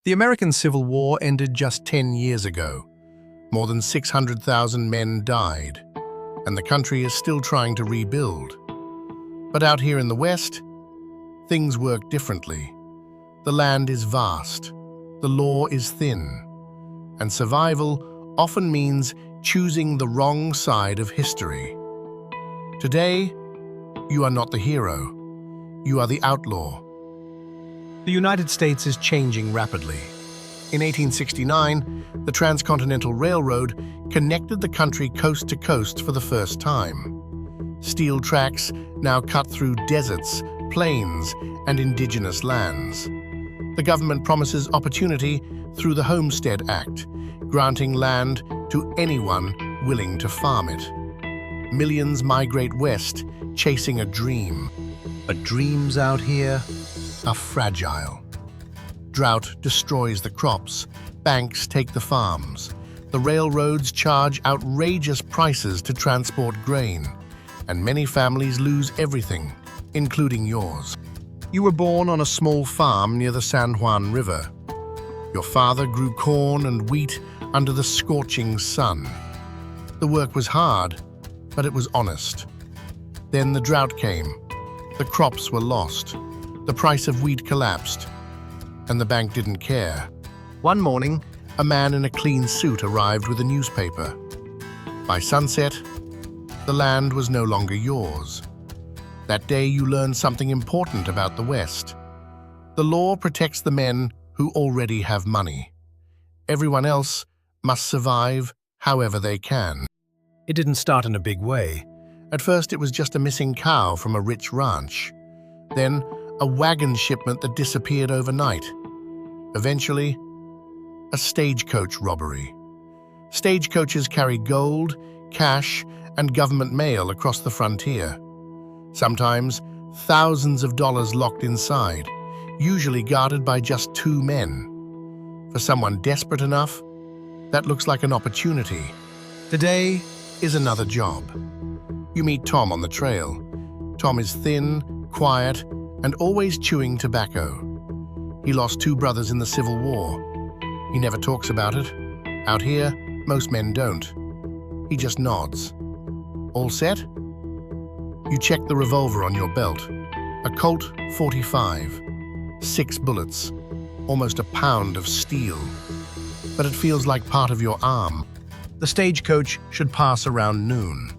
The American Civil War ended just 10 years ago. More than 600,000 men died, and the country is still trying to rebuild. But out here in the West, things work differently. The land is vast, the law is thin, and survival often means choosing the wrong side of history. Today, you are not the hero. You are the outlaw. The United States is changing rapidly. In 1869, the Transcontinental Railroad connected the country coast to coast for the first time. Steel tracks now cut through deserts, plains, and indigenous lands. The government promises opportunity through the Homestead Act, granting land to anyone willing to farm it. Millions migrate west, chasing a dream. But dreams out here are fragile. Drought destroys the crops, banks take the farms, the railroads charge outrageous prices to transport grain, and many families lose everything, including yours. You were born on a small farm near the San Juan River. Your father grew corn and wheat under the scorching sun. The work was hard, but it was honest. Then the drought came. The crops were lost. The price of wheat collapsed, and the bank didn't care. One morning, a man in a clean suit arrived with a newspaper. By sunset, the land was no longer yours. That day you learned something important about the West. The law protects the men who already have money. Everyone else must survive however they can. It didn't start in a big way. At first it was just a missing cow from a rich ranch. Then a wagon shipment that disappeared overnight. Eventually, a stagecoach robbery. Stagecoaches carry gold, cash, and government mail across the frontier. Sometimes, thousands of dollars locked inside, usually guarded by just 2 men. For someone desperate enough, that looks like an opportunity. Today is another job. You meet Tom on the trail. Tom is thin, quiet, and always chewing tobacco. He lost 2 brothers in the Civil War. He never talks about it. Out here, most men don't. He just nods. All set? You check the revolver on your belt. A Colt .45. 6 bullets. Almost a pound of steel. But it feels like part of your arm. The stagecoach should pass around noon.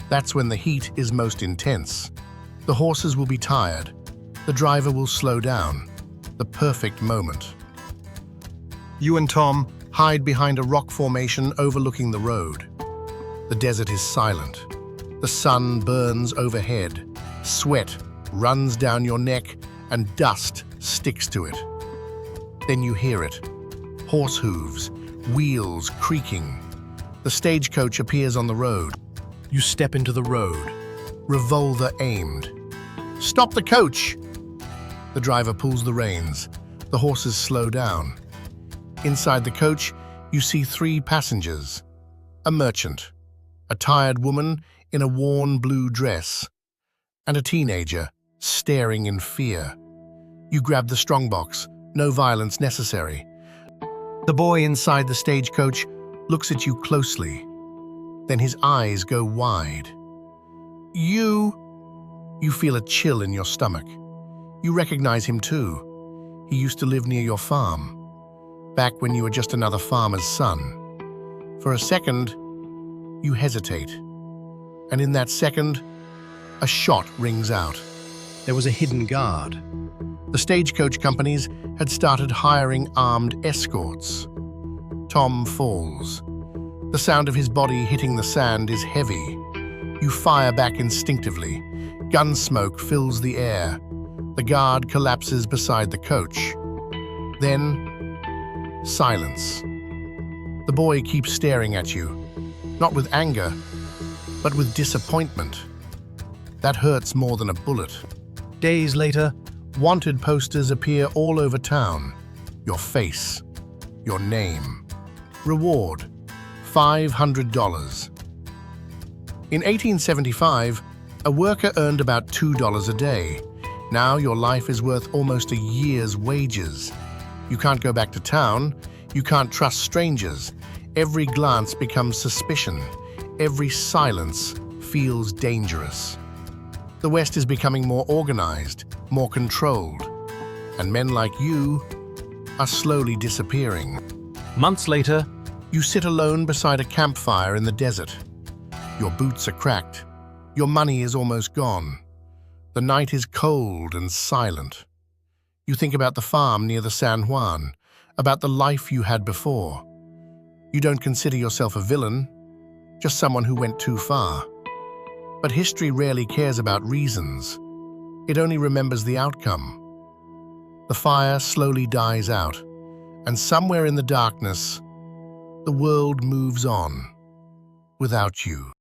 That's when the heat is most intense. The horses will be tired. The driver will slow down. The perfect moment. You and Tom hide behind a rock formation overlooking the road. The desert is silent. The sun burns overhead. Sweat runs down your neck and dust sticks to it. Then you hear it. Horse hooves, wheels creaking. The stagecoach appears on the road. You step into the road, revolver aimed. Stop the coach! The driver pulls the reins. The horses slow down. Inside the coach, you see 3 passengers. A merchant, a tired woman in a worn blue dress, and a teenager staring in fear. You grab the strongbox, no violence necessary. The boy inside the stagecoach looks at you closely. Then his eyes go wide. You feel a chill in your stomach. You recognize him too. He used to live near your farm, back when you were just another farmer's son. For a second, you hesitate. And in that second, a shot rings out. There was a hidden guard. The stagecoach companies had started hiring armed escorts. Tom falls. The sound of his body hitting the sand is heavy. You fire back instinctively. Gun smoke fills the air. The guard collapses beside the coach. Then, silence. The boy keeps staring at you, not with anger, but with disappointment. That hurts more than a bullet. Days later, wanted posters appear all over town. Your face, your name. Reward, $500. In 1875, a worker earned about $2 a day. Now your life is worth almost a year's wages. You can't go back to town. You can't trust strangers. Every glance becomes suspicion. Every silence feels dangerous. The West is becoming more organized, more controlled, and men like you are slowly disappearing. Months later, You sit alone beside a campfire in the desert. Your boots are cracked. Your money is almost gone. The night is cold and silent. You think about the farm near the San Juan, about the life you had before. You don't consider yourself a villain, just someone who went too far. But history rarely cares about reasons. It only remembers the outcome. The fire slowly dies out, and somewhere in the darkness, the world moves on without you.